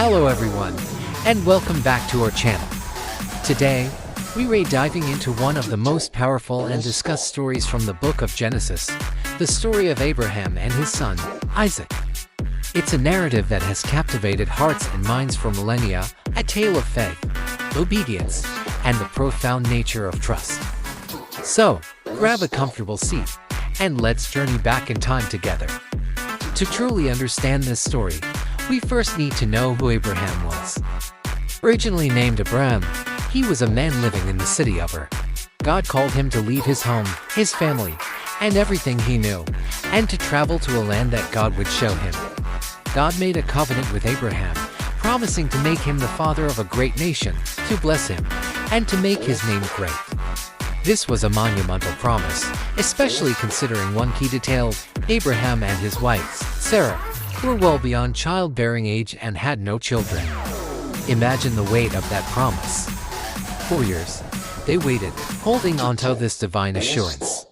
Hello everyone, and welcome back to our channel. Today, we're diving into one of the most powerful and discussed stories from the book of Genesis, the story of Abraham and his son, Isaac. It's a narrative that has captivated hearts and minds for millennia, a tale of faith, obedience, and the profound nature of trust. So, grab a comfortable seat, and let's journey back in time together. To truly understand this story, we first need to know who Abraham was. Originally named Abram, he was a man living in the city of Ur. God called him to leave his home, his family, and everything he knew, and to travel to a land that God would show him. God made a covenant with Abraham, promising to make him the father of a great nation, to bless him, and to make his name great. This was a monumental promise, especially considering one key detail: Abraham and his wife, Sarah, were well beyond childbearing age and had no children. Imagine the weight of that promise. 4 years, they waited, holding on to this divine assurance.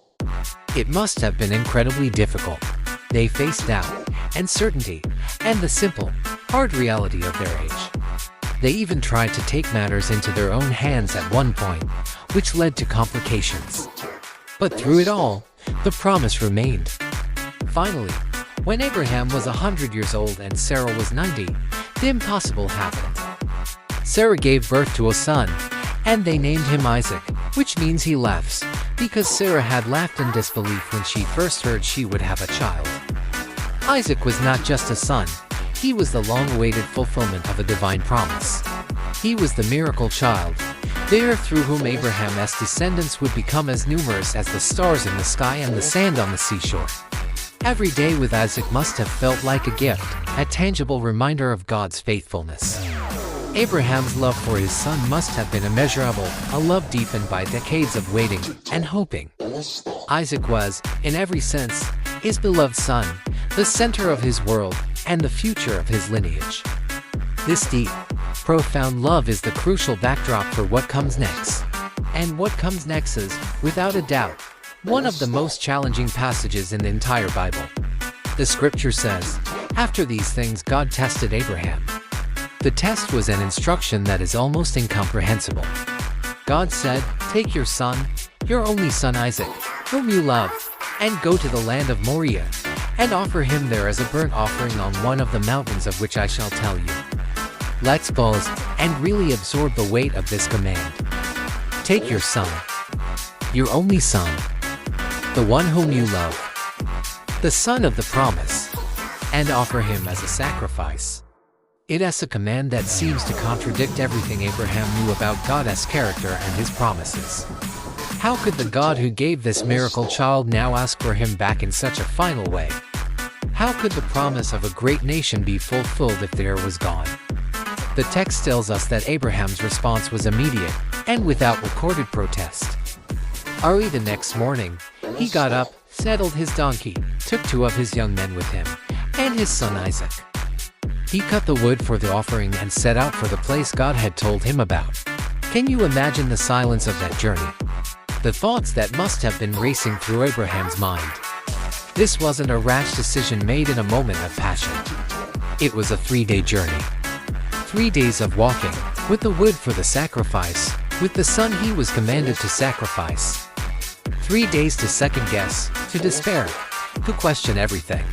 It must have been incredibly difficult. They faced doubt, uncertainty, and the simple, hard reality of their age. They even tried to take matters into their own hands at one point, which led to complications. But through it all, the promise remained. Finally, when Abraham was 100 years old and Sarah was 90, the impossible happened. Sarah gave birth to a son, and they named him Isaac, which means he laughs, because Sarah had laughed in disbelief when she first heard she would have a child. Isaac was not just a son, he was the long-awaited fulfillment of a divine promise. He was the miracle child, the heir through whom Abraham's descendants would become as numerous as the stars in the sky and the sand on the seashore. Every day with Isaac must have felt like a gift, a tangible reminder of God's faithfulness. Abraham's love for his son must have been immeasurable, a love deepened by decades of waiting and hoping. Isaac was, in every sense, his beloved son, the center of his world, and the future of his lineage. This deep, profound love is the crucial backdrop for what comes next. And what comes next is, without a doubt, one of the most challenging passages in the entire Bible. The scripture says, "After these things God tested Abraham." The test was an instruction that is almost incomprehensible. God said, "Take your son, your only son Isaac, whom you love, and go to the land of Moriah, and offer him there as a burnt offering on one of the mountains of which I shall tell you." Let's pause and really absorb the weight of this command. Take your son, your only son, the one whom you love, the son of the promise, and offer him as a sacrifice. It is a command that seems to contradict everything Abraham knew about God's character and his promises. How could the God who gave this miracle child now ask for him back in such a final way? How could the promise of a great nation be fulfilled if the heir was gone? The text tells us that Abraham's response was immediate and without recorded protest. Early the next morning, he got up, saddled his donkey, took 2 of his young men with him, and his son Isaac. He cut the wood for the offering and set out for the place God had told him about. Can you imagine the silence of that journey? The thoughts that must have been racing through Abraham's mind. This wasn't a rash decision made in a moment of passion. It was a 3-day journey. 3 days of walking, with the wood for the sacrifice, with the son he was commanded to sacrifice. 3 days to second guess, to despair, to question everything.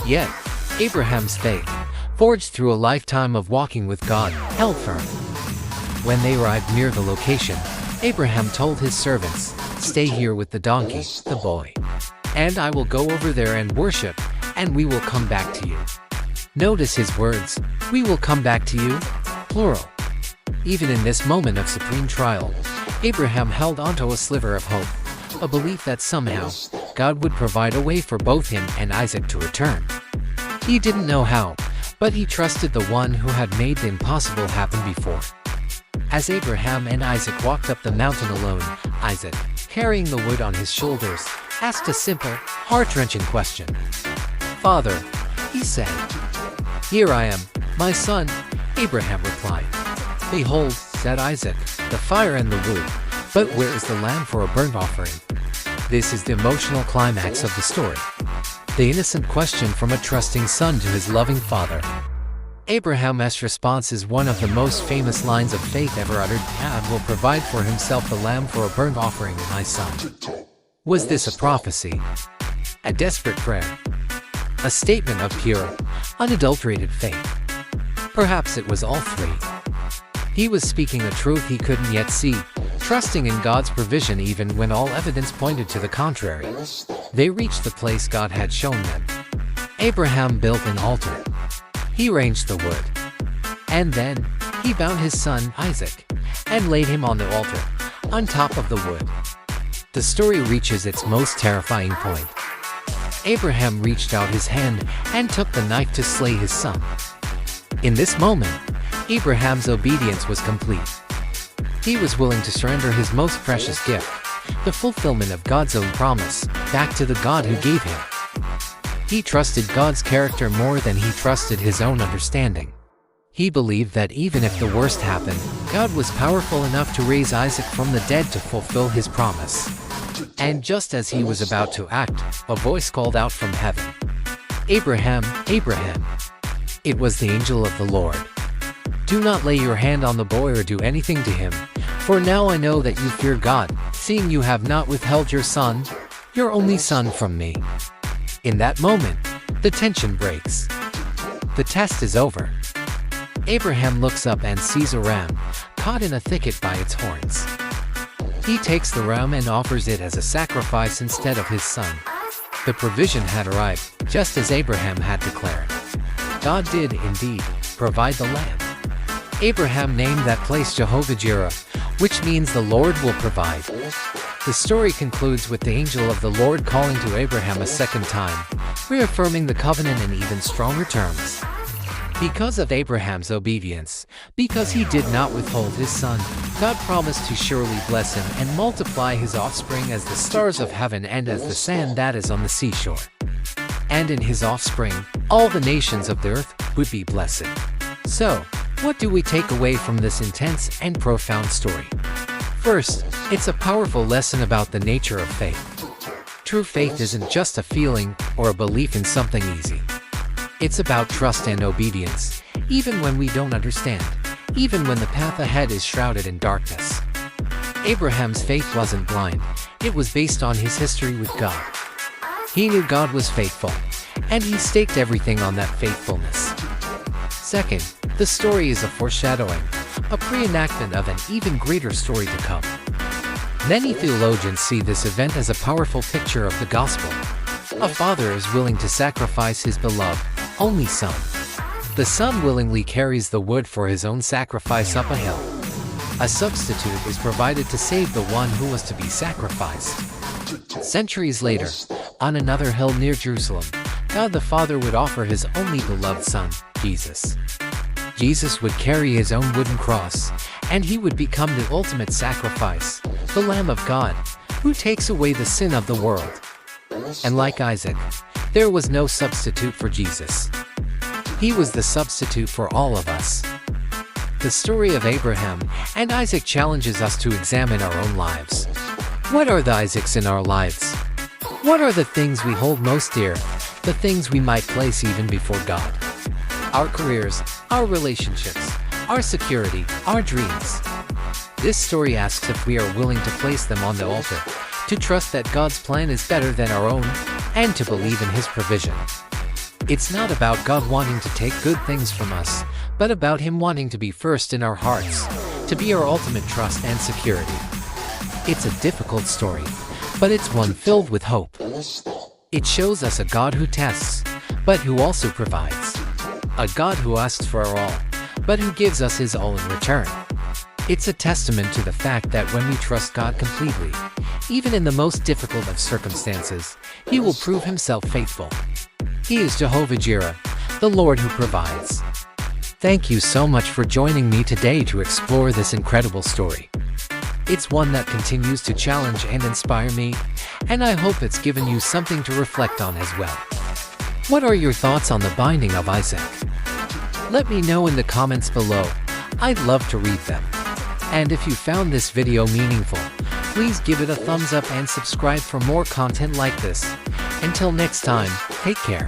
Yet, Abraham's faith, forged through a lifetime of walking with God, held firm. When they arrived near the location, Abraham told his servants, "Stay here with the donkey, the boy, and I will go over there and worship, and we will come back to you." Notice his words, "We will come back to you," plural. Even in this moment of supreme trial, Abraham held onto a sliver of hope, a belief that somehow, God would provide a way for both him and Isaac to return. He didn't know how, but he trusted the one who had made the impossible happen before. As Abraham and Isaac walked up the mountain alone, Isaac, carrying the wood on his shoulders, asked a simple, heart-wrenching question. "Father," he said. "Here I am, my son," Abraham replied. "Behold," said Isaac, "the fire and the wood, but where is the lamb for a burnt offering?" This is the emotional climax of the story. The innocent question from a trusting son to his loving father. Abraham's response is one of the most famous lines of faith ever uttered. God will provide for himself a lamb for a burnt offering, my son. Was this a prophecy? A desperate prayer? A statement of pure, unadulterated faith? Perhaps it was all three. He was speaking a truth he couldn't yet see, trusting in God's provision even when all evidence pointed to the contrary. They reached the place God had shown them. Abraham built an altar. He arranged the wood. And then, he bound his son, Isaac, and laid him on the altar, on top of the wood. The story reaches its most terrifying point. Abraham reached out his hand and took the knife to slay his son. In this moment, Abraham's obedience was complete. He was willing to surrender his most precious gift, the fulfillment of God's own promise, back to the God who gave him. He trusted God's character more than he trusted his own understanding. He believed that even if the worst happened, God was powerful enough to raise Isaac from the dead to fulfill his promise. And just as he was about to act, a voice called out from heaven, "Abraham, Abraham." It was the angel of the Lord. "Do not lay your hand on the boy or do anything to him, for now I know that you fear God, seeing you have not withheld your son, your only son, from me." In that moment, the tension breaks. The test is over. Abraham looks up and sees a ram, caught in a thicket by its horns. He takes the ram and offers it as a sacrifice instead of his son. The provision had arrived, just as Abraham had declared. God did, indeed, provide the lamb. Abraham named that place Jehovah-Jireh, which means the Lord will provide. The story concludes with the angel of the Lord calling to Abraham a second time, reaffirming the covenant in even stronger terms. Because of Abraham's obedience, because he did not withhold his son, God promised to surely bless him and multiply his offspring as the stars of heaven and as the sand that is on the seashore. And in his offspring, all the nations of the earth would be blessed. So, what do we take away from this intense and profound story? First, it's a powerful lesson about the nature of faith. True faith isn't just a feeling or a belief in something easy. It's about trust and obedience, even when we don't understand, even when the path ahead is shrouded in darkness. Abraham's faith wasn't blind, it was based on his history with God. He knew God was faithful, and he staked everything on that faithfulness. Second, the story is a foreshadowing, a pre-enactment of an even greater story to come. Many theologians see this event as a powerful picture of the gospel. A father is willing to sacrifice his beloved, only son. The son willingly carries the wood for his own sacrifice up a hill. A substitute is provided to save the one who was to be sacrificed. Centuries later, on another hill near Jerusalem, God the Father would offer his only beloved son, Jesus. Jesus would carry his own wooden cross, and he would become the ultimate sacrifice, the Lamb of God, who takes away the sin of the world. And like Isaac, there was no substitute for Jesus. He was the substitute for all of us. The story of Abraham and Isaac challenges us to examine our own lives. What are the Isaacs in our lives? What are the things we hold most dear, the things we might place even before God? Our careers, our relationships, our security, our dreams. This story asks if we are willing to place them on the altar, to trust that God's plan is better than our own, and to believe in his provision. It's not about God wanting to take good things from us, but about him wanting to be first in our hearts, to be our ultimate trust and security. It's a difficult story, but it's one filled with hope. It shows us a God who tests, but who also provides. A God who asks for our all, but who gives us his all in return. It's a testament to the fact that when we trust God completely, even in the most difficult of circumstances, he will prove himself faithful. He is Jehovah-Jireh, the Lord who provides. Thank you so much for joining me today to explore this incredible story. It's one that continues to challenge and inspire me, and I hope it's given you something to reflect on as well. What are your thoughts on the binding of Isaac? Let me know in the comments below. I'd love to read them. And if you found this video meaningful, please give it a thumbs up and subscribe for more content like this. Until next time, take care.